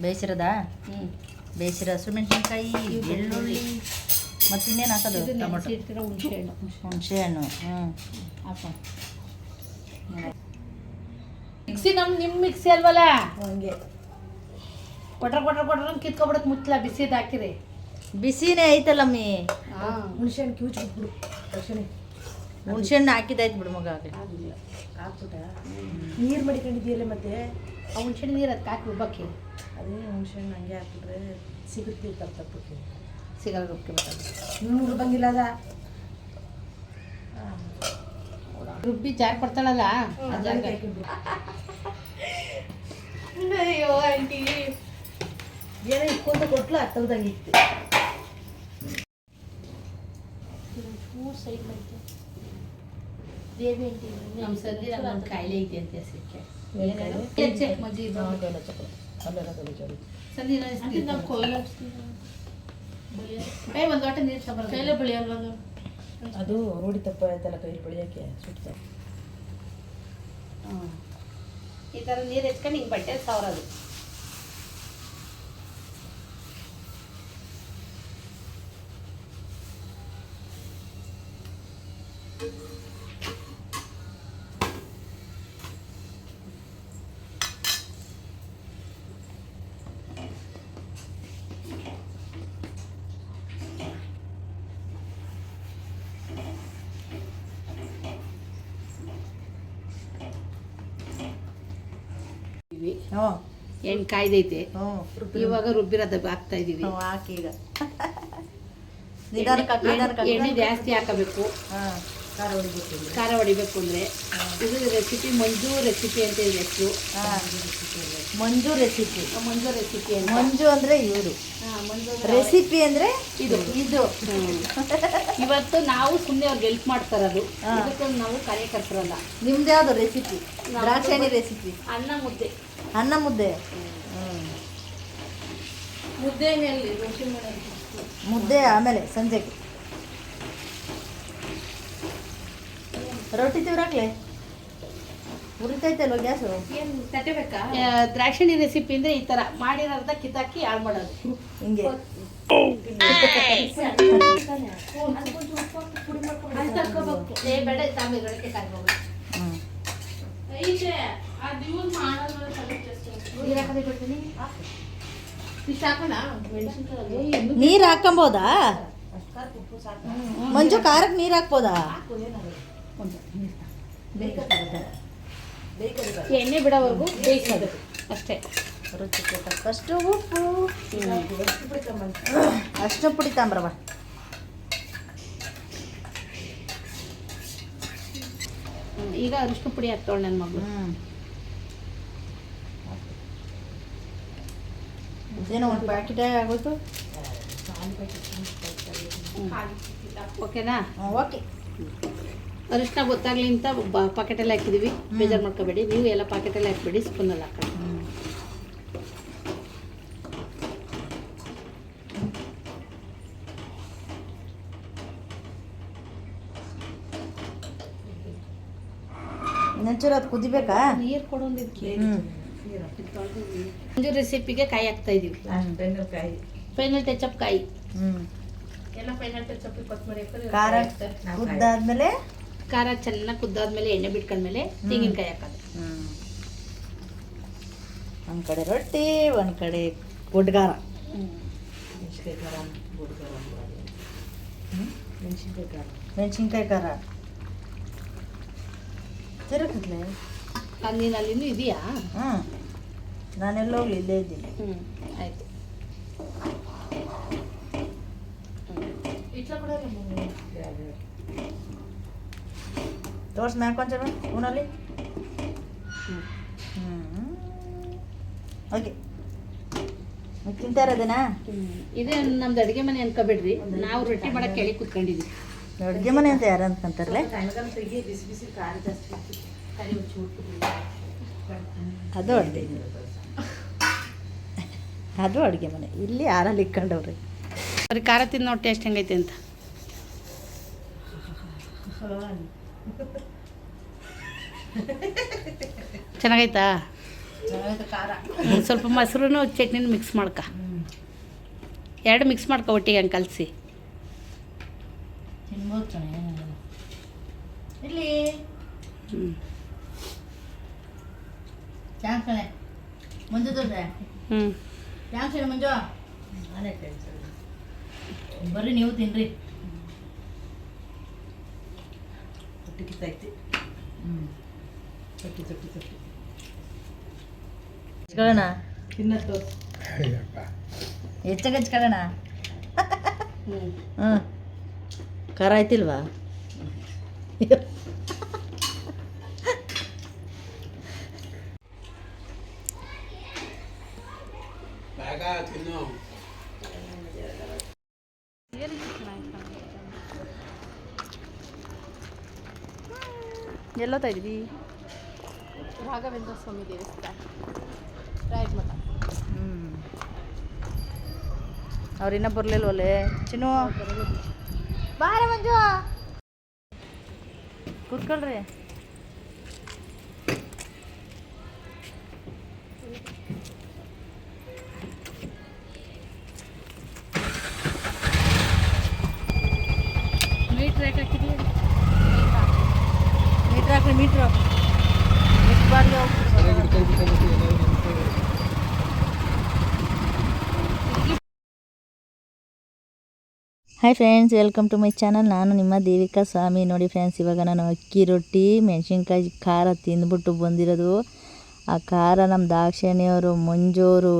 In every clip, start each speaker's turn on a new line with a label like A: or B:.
A: ಬೇಯಿಸಿರೋದಾ? ಬೇಯಿಸಿರೋ ಹಸಿಮೆಣಸಿನ್ಕಾಯಿ, ಬೆಳ್ಳುಳ್ಳಿ ಮತ್ತು ಇನ್ನೇನು ಹಾಕೋದು? ಟೊಮೊಟೊ, ಹುಣಸೆ ಹಣ್ಣು. ಹಾಕೋ.
B: ಮಿಕ್ಸಿ ನಿಮ್ಮ ಮಿಕ್ಸಿ ಅಲ್ವಲ್ಲ, ಹಂಗೆ ಕೊಟ್ರ ಕಿತ್ಕೊಬಿಡಕ್ಕೆ ಮುಚ್ಚಲ ಬಿಸಿದು ಹಾಕಿರಿ.
A: ಬಿಸಿನೇ ಐತಲ್ಲಮ್ಮಿ.
B: ಹುಣಸೆ ಹಣ್ಣು ಕಿವುಚ್ಬಿಟ್ಬಿಡು.
A: ಹುಣಸೆ ಹಣ್ಣು ಹಾಕಿದಾಯ್ತು ಬಿಡು ಮಗ.
B: ಹಾಕ್ಬಿಟ್ಟ ನೀರು ಮಡಿಕೊಂಡಿದ್ದೀಯಲ್ಲ, ಮತ್ತೆ ಆ ಹುಣಸೆ ಹಣ್ಣು ನೀರು ಅದಕ್ಕೆ ಹಾಕಿ ರುಬ್ಬಕ್ಕೆ. ಅದೇ ಹುಣಸೆ ಹಣ್ಣು ಹಂಗೆ ಹಾಕಿಬಿಟ್ರೆ ಸಿಗುತ್ತೆ. ತಪ್ಪಕ್ಕೆ ಸಿಗಲ್ಲ, ರುಬ್ಬಿಗೆ ರುಬ್ಬಂಗಿಲ್ಲ. ಅದ ರುಬ್ಬಿ ಜಾರ್ ಕೊಡ್ತಾಳಲ್ಲ. ಅಯ್ಯೋ ಆಂಟಿ ಏನೋ ಇಟ್ಕೊಂಡು ಕೊಟ್ಲು ಹತ್ತಲ್ದಂಗೆ ಇತ್ತು. ಸೈಡ್ ಮಾಡ್ತೀವಿ ದೇವಿ ಆಂಟಿ. ನಮ್ಮ ಸಂಧಿ ನಮ್ಮೊಂದು ಕಾಯಿಲೆ ಐತೆ ಅಂತ ಹೆಸರಿಗೆ ಮಜ್ಜಿ ಸಂಧಿ ನಾವು ಕೊಯ್ಲು ಒಂದು ವಾಟ ನೀರು ತಗೊಂಡು ಕೈಲೇ ಬೆಳೆಯಲ್ವ
C: ಅದು ರೂಢಿ ತಪ್ಪ ಆಯ್ತಲ್ಲ, ಕೈಲಿ ಬೆಳೆಯೋಕ್ಕೆ ಸುತ್ತ.
B: ಈ ಥರ ನೀರು ಹೆಚ್ಕೊಂಡು ಹಿಂಗೆ ಬಟ್ಟೆ ಸಾವಿರದು. ಎಣ್ಣೆ ಕಾಯ್ದೈತೆ, ಇವಾಗ ರುಬ್ಬಿರೋದು ಹಾಕ್ತಾ ಇದೀವಿ.
A: ಹಾಕಿ ಈಗ
B: ಎಣ್ಣೆ ಜಾಸ್ತಿ ಹಾಕಬೇಕು. ಖಾರ ಹೊಡಿಬೇಕು ಅಂದರೆ ಇದು ರೆಸಿಪಿ ಮಂಜು ರೆಸಿಪಿ ಅಂತ ಇದೆ ಹೆಸರು.
A: ಮಂಜು ರೆಸಿಪಿ.
B: ಮಂಜು ರೆಸಿಪಿ ಅಂತ.
A: ಮಂಜು ಅಂದರೆ ಇವರು,
B: ಮಂಜು
A: ರೆಸಿಪಿ ಅಂದರೆ ಇದು.
B: ಇವತ್ತು ನಾವು ಸುಮ್ಮನೆ ಅವ್ರಿಗೆ ಹೆಲ್ಪ್ ಮಾಡ್ತಾರದು. ಇದಕ್ಕೆ ನಾವು ಕಾರ್ಯಕರ್ತರಲ್ಲ.
A: ನಿಮ್ದು ಯಾವುದು ರೆಸಿಪಿ? ದ್ರಾಕ್ಷಾಯಣಿ ರೆಸಿಪಿ.
B: ಅನ್ನ ಮುದ್ದೆ.
A: ಅನ್ನ ಮುದ್ದೆ.
B: ಮುದ್ದೆ
A: ಮುದ್ದೆ ಆಮೇಲೆ ಸಂಜೆಗೆ ರೊಟ್ಟಿ ತಿವ್ರಾಕ್ಲೆ ಉರಿತೈತಲ್ವ ಗ್ಯಾಸು?
B: ಏನು ತಟ್ಟಬೇಕಾ? ದ್ರಾಕ್ಷಿಣಿ ರೆಸಿಪಿ ಅಂದರೆ ಈ ಥರ ಮಾಡಿರೋದ ಕಿತ್ತಾಕಿ ಹಾಳು ಮಾಡೋದು
A: ಹಿಂಗೆ.
B: ಬೇಡ ತಾಂಬೆ ಕಾರ್ಬೋದು.
A: ನೀರು ಹಾಕೊಂಬೋದಾ ಮಂಜು? ಖಾರಕ್ಕೆ ನೀರು ಹಾಕ್ಬೋದಾ?
B: ಎಣ್ಣೆ ಬಿಡೋವರೆಗೂ ಬೇಯಿಸೋದು ಅಷ್ಟೇ.
A: ರುಚಿಗೆ ತಕ್ಕಷ್ಟು ಉಪ್ಪು, ಅಷ್ಟು ಪುಡಿ ತಾಂಬ್ರವ.
B: ಈಗ ಅರಿಶಿನ ಪುಡಿ ಹಾಕ್ತಾಳೆ ನನ್ನ ಮಗಳು.
A: ಇದೇನೋ ಒಂದು ಪ್ಯಾಕೆಟ್ ಆಗೋಯ್ತು.
B: ಓಕೆನಾ?
A: ಓಕೆ.
B: ಅರಿಶಿನ ಗೊತ್ತಾಗ್ಲಿ ಅಂತ ಪಾಕೆಟಲ್ಲಿ ಹಾಕಿದ್ದೀವಿ. ಬೇಜಾರು ಮಾಡ್ಕೋಬೇಡಿ, ನೀವು ಎಲ್ಲ ಪಾಕೆಟಲ್ಲಿ ಹಾಕ್ಬೇಡಿ, ಸ್ಪೂನಲ್ಲಿ ಹಾಕೊಳ್ಳಿ.
A: ನೆಂಚೂರು ಅದು ಕುದಿಬೇಕಾ?
B: ನೀರು ಕೊಡೋದಕ್ಕೆ. ಮಂಜು ರೆಸಿಪಿಗೆ ಕಾಯಿ ಹಾಕ್ತಾ ಇದೀವಿ. ಫೈನಲ್ ಟಚಪ್ ಕಾಯಿ. ಎಲ್ಲ ಫೈನಲ್ ಟಚಪ್. ಕೊತ್ತಂಬರಿ
A: ಖಾರ ಕುದ್ದಾದ್ಮೇಲೆ,
B: ಖಾರ ಚೆನ್ನಾಗಿ ಕುದ್ದಾದ್ಮೇಲೆ ಎಣ್ಣೆ ಬಿಟ್ಕೊಂಡ್ಮೇಲೆ ತೆಂಗಿನಕಾಯಿ ಹಾಕೋದು.
A: ಒಂದು ಕಡೆ ರೊಟ್ಟಿ, ಒಂದು ಕಡೆ ಗುಡ್ಗಾರ. ಮೆಣಸಿನ್ಕಾಯಿ ಖಾರ ತಿರುಗತ್ಲೆ.
B: ನೀನು ಅಲ್ಲಿನೂ ಇದೆಯಾ?
A: ನಾನೆಲ್ಲ ಹೋಗ್ಲಿ, ಇಲ್ಲೇ ಇದ್ದೀನಿ.
B: ಆಯಿತು.
A: ತೋರ್ಸ್ ಮ್ಯಾಕೊಂಚ ಸ್ಪೂನಲ್ಲಿ. ಓಕೆ. ತಿಂತಾ ಇರೋದೇನಾ?
B: ಇದೇ ನಮ್ದು ಅಡುಗೆ ಮನೆ ಅನ್ಕೋಬೇಡ್ರಿ, ನಾವು ರೊಟ್ಟಿ ಮಾಡಕ್ಕೆ ಕೇಳಿ ಕೂತ್ಕೊಂಡಿದ್ವಿ.
A: ಅಡುಗೆ ಮನೆ ಅಂತ ಯಾರು ಅಂದ್ಕೊಂತಾರಲ್ಲ? ಅದು ಅಡುಗೆ, ಅದು ಅಡುಗೆ ಮನೆ. ಇಲ್ಲಿ ಯಾರಲ್ಲಿ ಇಕ್ಕೊಂಡವ್ರಿ.
B: ಅವ್ರಿಗೆ ಖಾರ ತಿಂದು ನೋಡಿ ಟೇಸ್ಟ್ ಹೆಂಗೈತೆ ಅಂತ. ಚೆನ್ನಾಗೈತಾ? ಖಾರ
D: ಸ್ವಲ್ಪ ಮೊಸರು ಚಟ್ನಿನ ಮಿಕ್ಸ್ ಮಾಡ್ಕ, ಎರಡು ಮಿಕ್ಸ್ ಮಾಡ್ಕೊ ಒಟ್ಟಿಗೆ ಹಂಗೆ ಕಲಸಿ.
B: ತಿನ್ಬೋದು ಕಣೆ ಇಲ್ಲಿ ಥ್ಯಾಂಕ್ಸ್ ಕಣೆ ಮಂಜು ದೋಸೆ. ಥ್ಯಾಂಕ್ಸ್ ಹೇಳಿ ಮಂಜು. ನಾನೇ ಬರ್ರಿ ನೀವು ತಿನ್ರಿ.
C: ತೊಟ್ಟಿ ಕಿತ್ತೈತಿ. ತೊಟ್ಟಿ ತೊಟ್ಟಿ ತೊಟ್ಟಿ
B: ಹಚ್ಕೊಳ್ಳೋಣ,
C: ತಿನ್ನತ್ತು.
B: ಹೆಚ್ಚಾಗಿ ಹಚ್ಕೊಳ್ಳೋಣ. ಹ್ಞೂ ಖಾರ ಆಯ್ತಿಲ್ವಾ?
D: ಎಲ್ಲೋತಾ ಇದ್ವಿ? ರಾಘವೇಂದ್ರ ಸ್ವಾಮಿ ದೇವಸ್ಥಾನ ರಾಯರ ಮಠ.
B: ಅವ್ರಿನ್ನ ಬರಲಿಲ್ವಲ್ಲೇ ಚಿನ್ನು? ಬಾರ ಮಂಜು, ಕೂತ್ಕೊಳ್ರಿ.
D: ಮೀಟ್ರ್ ಯಾಕೆ ಹಾಕಿದ್ವಿ?
B: ಮೀಟ್ರ್ ಹಾಕ್ರಿ, ಮೀಟ್ರ್ ಎಷ್ಟು ಬಾಡಿಗೆ hi friends, welcome to my channel. ನಾನು ನಿಮ್ಮ ದೇವಿಕಾ ಸ್ವಾಮಿ. ನೋಡಿ ಫ್ರೆಂಡ್ಸ್, ಇವಾಗ ನಾನು ಅಕ್ಕಿ ರೊಟ್ಟಿ ಮೆಣಸಿನ್ಕಾಯಿ ಖಾರ ತಿಂದ್ಬಿಟ್ಟು ಬಂದಿರೋದು. ಆ ಖಾರ ನಮ್ಮ ದಾಕ್ಷಾಣಿಯವರು ಮಂಜೋರು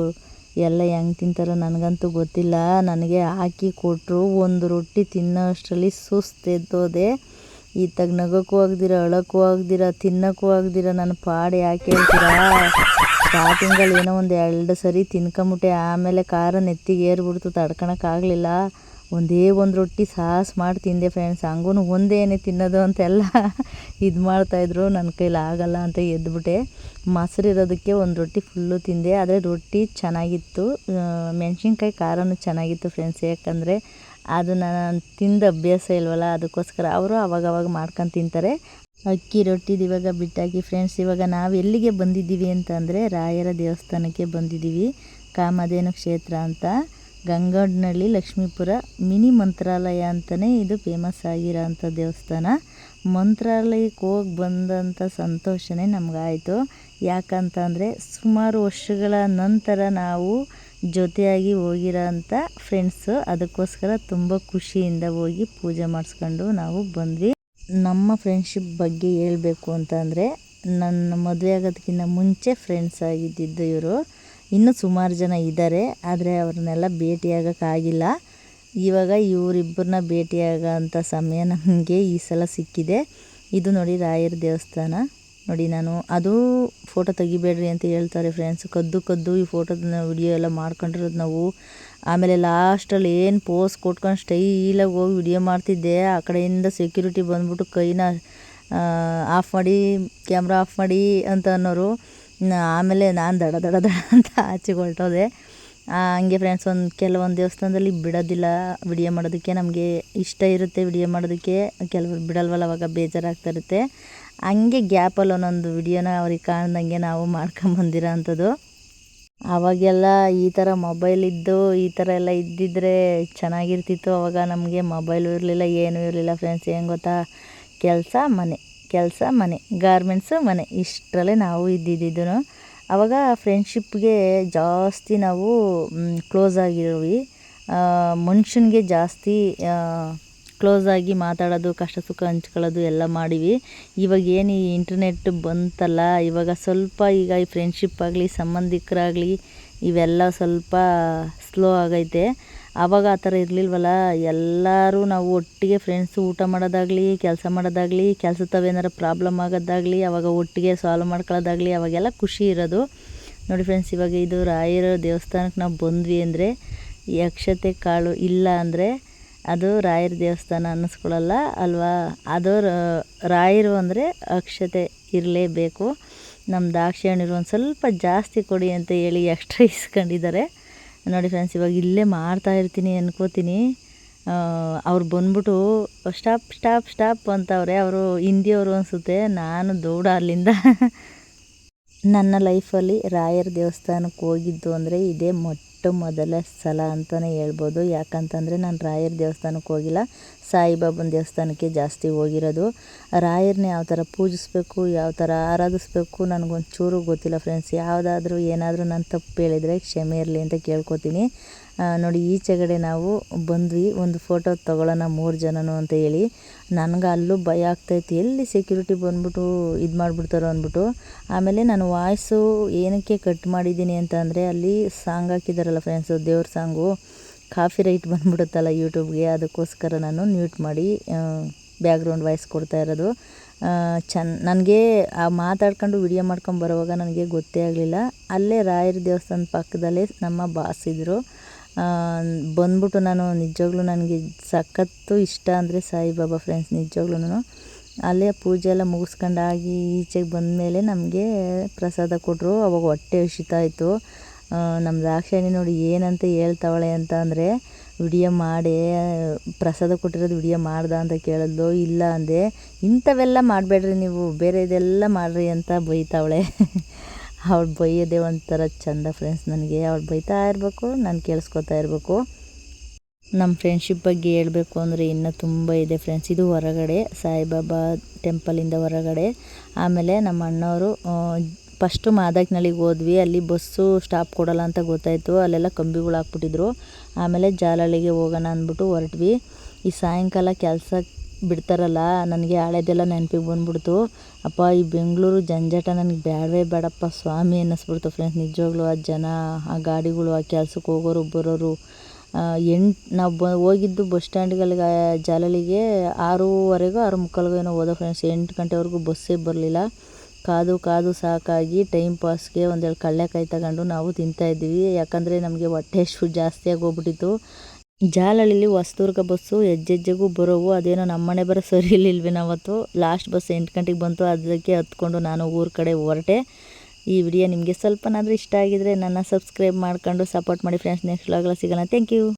B: ಎಲ್ಲ ಹೆಂಗೆ ತಿಂತಾರೋ ನನಗಂತೂ ಗೊತ್ತಿಲ್ಲ. ನನಗೆ ಹಾಕಿ ಕೊಟ್ಟರು. ಒಂದು ರೊಟ್ಟಿ ತಿನ್ನೋ ಅಷ್ಟರಲ್ಲಿ ಸುಸ್ತೆದ್ದೋದೆ. ಈತಾಗ ನಗೋಕ್ಕೂ ಆಗದಿರ, ಅಳೋಕ್ಕೂ ಆಗದಿರ, ತಿನ್ನೋಕ್ಕೂ ಆಗದಿರ ನನ್ನ ಪಾಡಿ ಯಾಕೆ ಹೇಳ್ತೀರಾ? ಸ್ಟಾರ್ಟಿಂಗಲ್ಲಿ ಏನೋ ಒಂದು 2 ಸರಿ ತಿನ್ಕೊಂಬಿಟ್ಟೆ. ಆಮೇಲೆ ಖಾರ ನೆತ್ತಿಗೆ ಏರ್ಬಿಡ್ತು, ತಡ್ಕೊಳಕ್ಕಾಗಲಿಲ್ಲ. ಒಂದೇ ಒಂದು ರೊಟ್ಟಿ ಸಾಸ್ ಮಾಡಿ ತಿಂದೆ ಫ್ರೆಂಡ್ಸ್. ಹಂಗೂ ಒಂದೇನೇ ತಿನ್ನೋದು ಅಂತೆಲ್ಲ ಇದು ಮಾಡ್ತಾಯಿದ್ರು. ನನ್ನ ಕೈಲಿ ಆಗಲ್ಲ ಅಂತ ಎದ್ಬಿಟ್ಟೆ. ಮೊಸರು ಇರೋದಕ್ಕೆ ಒಂದು ರೊಟ್ಟಿ ಫುಲ್ಲು ತಿಂದೆ. ಆದರೆ ರೊಟ್ಟಿ ಚೆನ್ನಾಗಿತ್ತು, ಮೆಣಸಿನ್ಕಾಯಿ ಖಾರನೂ ಚೆನ್ನಾಗಿತ್ತು ಫ್ರೆಂಡ್ಸ್. ಯಾಕಂದರೆ ಅದು ನಾನು ತಿಂದು ಅಭ್ಯಾಸ ಇಲ್ವಲ್ಲ, ಅದಕ್ಕೋಸ್ಕರ ಅವರು ಅವಾಗವಾಗ ಮಾಡ್ಕೊಂಡು ತಿಂತಾರೆ. ಅಕ್ಕಿ ರೊಟ್ಟಿದು ಇವಾಗ ಬಿಟ್ಟಾಕಿ ಫ್ರೆಂಡ್ಸ್. ಇವಾಗ ನಾವು ಎಲ್ಲಿಗೆ ಬಂದಿದ್ದೀವಿ ಅಂತಂದರೆ ರಾಯರ ದೇವಸ್ಥಾನಕ್ಕೆ ಬಂದಿದ್ದೀವಿ. ಕಾಮಧೇನು ಕ್ಷೇತ್ರ ಅಂತ, ಗಂಗೋಡ್ನಳ್ಳಿ ಲಕ್ಷ್ಮೀಪುರ ಮಿನಿ ಮಂತ್ರಾಲಯ ಅಂತಲೇ ಇದು ಫೇಮಸ್ ಆಗಿರೋ ಅಂಥ ದೇವಸ್ಥಾನ. ಮಂತ್ರಾಲಯಕ್ಕೆ ಹೋಗಿ ಬಂದಂಥ ಸಂತೋಷವೇ ನಮಗಾಯಿತು. ಯಾಕಂತಂದರೆ ಸುಮಾರು ವರ್ಷಗಳ ನಂತರ ನಾವು ಜೊತೆಯಾಗಿ ಹೋಗಿರೋ ಅಂಥ ಫ್ರೆಂಡ್ಸು. ಅದಕ್ಕೋಸ್ಕರ ತುಂಬ ಖುಷಿಯಿಂದ ಹೋಗಿ ಪೂಜೆ ಮಾಡಿಸ್ಕೊಂಡು ನಾವು ಬಂದ್ವಿ. ನಮ್ಮ ಫ್ರೆಂಡ್ಶಿಪ್ ಬಗ್ಗೆ ಹೇಳಬೇಕು ಅಂತಂದರೆ, ನನ್ನ ಮದುವೆ ಆಗೋದಕ್ಕಿಂತ ಮುಂಚೆ ಫ್ರೆಂಡ್ಸ್ ಆಗಿದ್ದಿದ್ದು ಇವರು. ಇನ್ನೂ ಸುಮಾರು ಜನ ಇದ್ದಾರೆ, ಆದರೆ ಅವ್ರನ್ನೆಲ್ಲ ಭೇಟಿಯಾಗೋಕ್ಕಾಗಿಲ್ಲ. ಇವಾಗ ಇವರಿಬ್ಬರನ್ನ ಭೇಟಿಯಾಗೋ ಅಂಥ ಸಮಯ ನಮಗೆ ಈ ಸಲ ಸಿಕ್ಕಿದೆ. ಇದು ನೋಡಿ ರಾಯರ ದೇವಸ್ಥಾನ. ನೋಡಿ, ನಾನು ಅದು ಫೋಟೋ ತೆಗಿಬೇಡ್ರಿ ಅಂತ ಹೇಳ್ತಾರೆ ಫ್ರೆಂಡ್ಸ್. ಕದ್ದು ಈ ಫೋಟೋದ ವಿಡಿಯೋ ಎಲ್ಲ ಮಾಡ್ಕೊಂಡಿರೋದು ನಾವು. ಆಮೇಲೆ ಲಾಸ್ಟಲ್ಲಿ ಏನು ಪೋಸ್ ಕೊಟ್ಕೊಂಡು ಸ್ಟೈಲಾಗಿ ಹೋಗಿ ವಿಡಿಯೋ ಮಾಡ್ತಿದ್ದೆ. ಆ ಕಡೆಯಿಂದ ಸೆಕ್ಯೂರಿಟಿ ಬಂದ್ಬಿಟ್ಟು ಕೈನ ಆಫ್ ಮಾಡಿ, ಕ್ಯಾಮ್ರಾ ಆಫ್ ಮಾಡಿ ಅಂತ ಅನ್ನೋರು. ಆಮೇಲೆ ನಾನು ದಡ ದಡ ದಡ ಅಂತ ಆಚೆಗೆ ಹೊರಟೋದೆ. ಹಂಗೆ ಫ್ರೆಂಡ್ಸ್, ಕೆಲವೊಂದು ದೇವಸ್ಥಾನದಲ್ಲಿ ಬಿಡೋದಿಲ್ಲ ವಿಡಿಯೋ ಮಾಡೋದಕ್ಕೆ. ನಮಗೆ ಇಷ್ಟ ಇರುತ್ತೆ ವಿಡಿಯೋ ಮಾಡೋದಕ್ಕೆ, ಕೆಲವರು ಬಿಡಲ್ವಲ್ಲ, ಅವಾಗ ಬೇಜಾರಾಗ್ತಾ ಇರುತ್ತೆ. ಹಂಗೆ ಗ್ಯಾಪಲ್ಲಿ ಒಂದೊಂದು ವಿಡಿಯೋನ ಅವ್ರಿಗೆ ಕಾಣ್ದಂಗೆ ನಾವು ಮಾಡ್ಕೊಂಬಂದಿರೋ ಅಂಥದ್ದು. ಆವಾಗೆಲ್ಲ ಈ ಥರ ಮೊಬೈಲ್ ಇದ್ದು ಈ ಥರ ಎಲ್ಲ ಇದ್ದಿದ್ದರೆ ಚೆನ್ನಾಗಿರ್ತಿತ್ತು. ಆವಾಗ ನಮಗೆ ಮೊಬೈಲು ಇರಲಿಲ್ಲ, ಏನೂ ಇರಲಿಲ್ಲ ಫ್ರೆಂಡ್ಸ್. ಏನು ಗೊತ್ತಾ, ಕೆಲಸ ಮನೆ ಗಾರ್ಮೆಂಟ್ಸು ಮನೆ, ಇಷ್ಟರಲ್ಲೇ ನಾವು ಇದ್ದಿದ್ದು. ಆವಾಗ ಫ್ರೆಂಡ್ಶಿಪ್ಗೆ ಜಾಸ್ತಿ ನಾವು ಕ್ಲೋಸ್ ಆಗಿರೋವಿ. ಮನುಷ್ಯನಿಗೆ ಜಾಸ್ತಿ ಕ್ಲೋಸ್ ಆಗಿ ಮಾತಾಡೋದು, ಕಷ್ಟ ಸುಖ ಹಂಚ್ಕೊಳ್ಳೋದು ಎಲ್ಲ ಮಾಡಿವಿ. ಇವಾಗ ಏನು ಈ ಇಂಟರ್ನೆಟ್ ಬಂತಲ್ಲ, ಇವಾಗ ಸ್ವಲ್ಪ ಈಗ ಈ ಫ್ರೆಂಡ್ಶಿಪ್ ಆಗಲಿ, ಸಂಬಂಧಿಕರಾಗಲಿ, ಇವೆಲ್ಲ ಸ್ವಲ್ಪ ಸ್ಲೋ ಆಗೈತೆ. ಆವಾಗ ಆ ಥರ ಇರಲಿಲ್ವಲ್ಲ. ಎಲ್ಲರೂ ನಾವು ಒಟ್ಟಿಗೆ ಫ್ರೆಂಡ್ಸು ಊಟ ಮಾಡೋದಾಗಲಿ, ಕೆಲಸ ಮಾಡೋದಾಗಲಿ, ಕೆಲಸದವೇನಾರು ಪ್ರಾಬ್ಲಮ್ ಆಗೋದಾಗಲಿ, ಆವಾಗ ಒಟ್ಟಿಗೆ ಸಾಲ್ವ್ ಮಾಡ್ಕೊಳ್ಳೋದಾಗಲಿ, ಅವಾಗೆಲ್ಲ ಖುಷಿ ಇರೋದು. ನೋಡಿ ಫ್ರೆಂಡ್ಸ್, ಇವಾಗ ಇದು ರಾಯರ ದೇವಸ್ಥಾನಕ್ಕೆ ನಾವು ಬಂದ್ವಿ ಅಂದರೆ ಈ ಅಕ್ಷತೆ ಕಾಳು ಇಲ್ಲ ಅಂದರೆ ಅದು ರಾಯರ ದೇವಸ್ಥಾನ ಅನ್ನಿಸ್ಕೊಳ್ಳಲ್ಲ ಅಲ್ವಾ. ಅದು ರಾಯರು ಅಂದರೆ ಅಕ್ಷತೆ ಇರಲೇಬೇಕು. ನಮ್ಮ ದಾಕ್ಷಾಯಣಿರು ಒಂದು ಸ್ವಲ್ಪ ಜಾಸ್ತಿ ಕೊಡಿ ಅಂತ ಹೇಳಿ ಎಕ್ಸ್ಟ್ರಾ ಇಸ್ಕೊಂಡಿದ್ದಾರೆ. ನೋಡಿ ಫ್ರೆಂಡ್ಸ್, ಇವಾಗ ಇಲ್ಲೇ ಮಾಡ್ತಾಯಿರ್ತೀನಿ ಅನ್ಕೋತೀನಿ. ಅವ್ರು ಬಂದ್ಬಿಟ್ಟು ಸ್ಟಾಪ್ ಅಂತವ್ರೆ. ಅವರು ಹಿಂದಿಯವರು ಅನಿಸುತ್ತೆ. ನಾನು ದೌಡ ಅಲ್ಲಿಂದ
A: ನನ್ನ ಲೈಫಲ್ಲಿ ರಾಯರ ದೇವಸ್ಥಾನಕ್ಕೆ ಹೋಗಿದ್ದು ಅಂದರೆ ಇದೇ ಮೊದಲ ಸಲ ಅಂತಲೇ ಹೇಳ್ಬೋದು. ಯಾಕಂತಂದರೆ ನಾನು ರಾಯರ ದೇವಸ್ಥಾನಕ್ಕೆ ಹೋಗಿಲ್ಲ, ಸಾಯಿಬಾಬನ ದೇವಸ್ಥಾನಕ್ಕೆ ಜಾಸ್ತಿ ಹೋಗಿರೋದು. ರಾಯರನ್ನ ಯಾವ ಥರ ಪೂಜಿಸ್ಬೇಕು, ಯಾವ ಥರ ಆರಾಧಿಸ್ಬೇಕು ನನಗೊಂಚೂರು ಗೊತ್ತಿಲ್ಲ ಫ್ರೆಂಡ್ಸ್. ಯಾವುದಾದ್ರೂ ಏನಾದರೂ ನಾನು ತಪ್ಪು ಹೇಳಿದರೆ ಕ್ಷಮೆ ಇರಲಿ ಅಂತ ಕೇಳ್ಕೊತೀನಿ. ನೋಡಿ ಈಚೆಗಡೆ ನಾವು ಬಂದ್ವಿ, ಒಂದು ಫೋಟೋ ತೊಗೊಳ್ಳೋಣ 3 ಜನನು ಅಂತ ಹೇಳಿ. ನನಗೆ ಅಲ್ಲೂ ಭಯ ಆಗ್ತಾಯಿತ್ತು, ಎಲ್ಲಿ ಸೆಕ್ಯೂರಿಟಿ ಬಂದ್ಬಿಟ್ಟು ಇದು ಮಾಡಿಬಿಡ್ತಾರೋ ಅಂದ್ಬಿಟ್ಟು. ಆಮೇಲೆ ನಾನು ವಾಯ್ಸು ಏನಕ್ಕೆ ಕಟ್ ಮಾಡಿದ್ದೀನಿ ಅಂತ ಅಂದರೆ ಅಲ್ಲಿ ಸಾಂಗ್ ಹಾಕಿದಾರಲ್ಲ ಫ್ರೆಂಡ್ಸು, ದೇವ್ರ ಸಾಂಗು, ಕಾಫಿ ರೈಟ್ ಬಂದ್ಬಿಡುತ್ತಲ್ಲ ಯೂಟ್ಯೂಬ್ಗೆ, ಅದಕ್ಕೋಸ್ಕರ ನಾನು ಮ್ಯೂಟ್ ಮಾಡಿ ಬ್ಯಾಕ್ಗ್ರೌಂಡ್ ವಾಯ್ಸ್ ಕೊಡ್ತಾ ಇರೋದು. ನನಗೆ ಆ ಮಾತಾಡ್ಕೊಂಡು ವಿಡಿಯೋ ಮಾಡ್ಕೊಂಡು ಬರುವಾಗ ನನಗೆ ಗೊತ್ತೇ ಆಗಲಿಲ್ಲ. ಅಲ್ಲೇ ರಾಯರ ದೇವಸ್ಥಾನದ ಪಕ್ಕದಲ್ಲೇ ನಮ್ಮ ಬಾಸ್ ಇದ್ದರು. ಬಂದ್ಬಿಟ್ಟು ನಾನು ನಿಜವಾಗ್ಲೂ ನನಗೆ ಸಖತ್ತು ಇಷ್ಟ ಅಂದರೆ ಸಾಯಿಬಾಬಾ ಫ್ರೆಂಡ್ಸ್. ನಿಜವಾಗ್ಲೂ ಅಲ್ಲೇ ಪೂಜೆ ಎಲ್ಲ ಮುಗಿಸ್ಕೊಂಡಾಗಿ ಈಚೆಗೆ ಬಂದಮೇಲೆ ನಮಗೆ ಪ್ರಸಾದ ಕೊಟ್ಟರು. ಅವಾಗ ಹೊಟ್ಟೆ ಹಸಿತಾ ಇತ್ತು. ನಮ್ಮ ದಾಕ್ಷಾಯಣಿ ನೋಡಿ ಏನಂತ ಹೇಳ್ತಾವಳೆ ಅಂತ ಅಂದರೆ, ವಿಡಿಯೋ ಮಾಡಿ ಪ್ರಸಾದ ಕೊಟ್ಟಿರೋದು ವಿಡಿಯೋ ಮಾಡ್ದ ಅಂತ ಕೇಳಿದ್ಲು. ಇಲ್ಲ ಅಂದೆ. ಇಂಥವೆಲ್ಲ ಮಾಡಬೇಡ್ರಿ ನೀವು, ಬೇರೆದೆಲ್ಲ ಮಾಡಿರಿ ಅಂತ ಬೈತಾವಳೆ. ಅವಳು ಬೈಯೋದೇ ಒಂಥರ ಚಂದ ಫ್ರೆಂಡ್ಸ್ ನನಗೆ. ಅವಳು ಬೈತಾ ಇರಬೇಕು, ನಾನು ಕೇಳಿಸ್ಕೊತಾ ಇರಬೇಕು. ನಮ್ಮ ಫ್ರೆಂಡ್ಶಿಪ್ ಬಗ್ಗೆ ಹೇಳಬೇಕು ಅಂದರೆ ಇನ್ನೂ ತುಂಬ ಇದೆ ಫ್ರೆಂಡ್ಸ್. ಇದು ಹೊರಗಡೆ ಸಾಯಿಬಾಬಾ ಟೆಂಪಲಿಂದ ಹೊರಗಡೆ. ಆಮೇಲೆ ನಮ್ಮ ಅಣ್ಣವರು ಫಸ್ಟು ಮಾದಕ್ನಳ್ಳಿಗೆ ಹೋದ್ವಿ. ಅಲ್ಲಿ ಬಸ್ಸು ಸ್ಟಾಪ್ ಕೊಡೋಲ್ಲ ಅಂತ ಗೊತ್ತಾಯಿತು. ಅಲ್ಲೆಲ್ಲ ಕಂಬಿಗಳು ಹಾಕ್ಬಿಟ್ಟಿದ್ರು. ಆಮೇಲೆ ಜಾಲಹಳ್ಳಿಗೆ ಹೋಗೋಣ ಅಂದ್ಬಿಟ್ಟು ಹೊರಟ್ವಿ. ಈ ಸಾಯಂಕಾಲ ಕೆಲಸ ಬಿಡ್ತಾರಲ್ಲ, ನನಗೆ ಹಳೆದೆಲ್ಲ ನೆನಪಿಗೆ ಬಂದ್ಬಿಡ್ತು. ಅಪ್ಪ ಈ ಬೆಂಗಳೂರು ಜಂಜಾಟ ನನಗೆ ಬೇಡವೇ ಬೇಡಪ್ಪ ಸ್ವಾಮಿ ಅನ್ನಿಸ್ಬಿಡ್ತು ಫ್ರೆಂಡ್ಸ್. ನಿಜವಾಗ್ಲೂ ಆ ಜನ, ಆ ಗಾಡಿಗಳು, ಆ ಕೆಲಸಕ್ಕೆ ಹೋಗೋರು ಬರೋರು. ನಾವು ಹೋಗಿದ್ದು ಬಸ್ ಸ್ಟ್ಯಾಂಡ್ಗಳಿಗೆ ಜಾಲಹಳ್ಳಿಗೆ 6:15 6:45 ಏನೋ ಹೋದ ಫ್ರೆಂಡ್ಸ್. 8 ಗಂಟೆವರೆಗೂ ಬಸ್ಸೇ ಬರಲಿಲ್ಲ. ಕಾದು ಸಾಕಾಗಿ ಟೈಮ್ ಪಾಸ್ಗೆ ಒಂದೆರಡು ಕಡಲೆಕಾಯಿ ತಗೊಂಡು ನಾವು ತಿಂತಾಯಿದ್ವಿ. ಯಾಕಂದರೆ ನಮಗೆ ಹೊಟ್ಟೆ ಅಷ್ಟು ಜಾಸ್ತಿಯಾಗಿ ಹೋಗ್ಬಿಟ್ಟಿತ್ತು. ಜಾಲಹಳ್ಳಿಲಿ ಹೊಸದುರ್ಗ ಬಸ್ಸು ಹೆಜ್ಜೆಗೂ ಬರೋವು. ಅದೇನೋ ನಮ್ಮನೆ ಬರೋ ಸರಿ ಇಲ್ಲಿಲ್ವೇನವತ್ತು. ಲಾಸ್ಟ್ ಬಸ್ 8 ಗಂಟೆಗೆ ಬಂತು. ಅದಕ್ಕೆ ಹತ್ಕೊಂಡು ನಾನು ಊರ ಕಡೆ ಹೊರಟೆ. ಈ ವಿಡಿಯೋ ನಿಮಗೆ ಸ್ವಲ್ಪನಾದರೂ ಇಷ್ಟ ಆಗಿದರೆ ನನ್ನ ಸಬ್ಸ್ಕ್ರೈಬ್ ಮಾಡ್ಕೊಂಡು ಸಪೋರ್ಟ್ ಮಾಡಿ ಫ್ರೆಂಡ್ಸ್. ನೆಕ್ಸ್ಟ್ ವ್ಲಾಗಲ್ಲಿ ಸಿಗೋಣ. Thank you.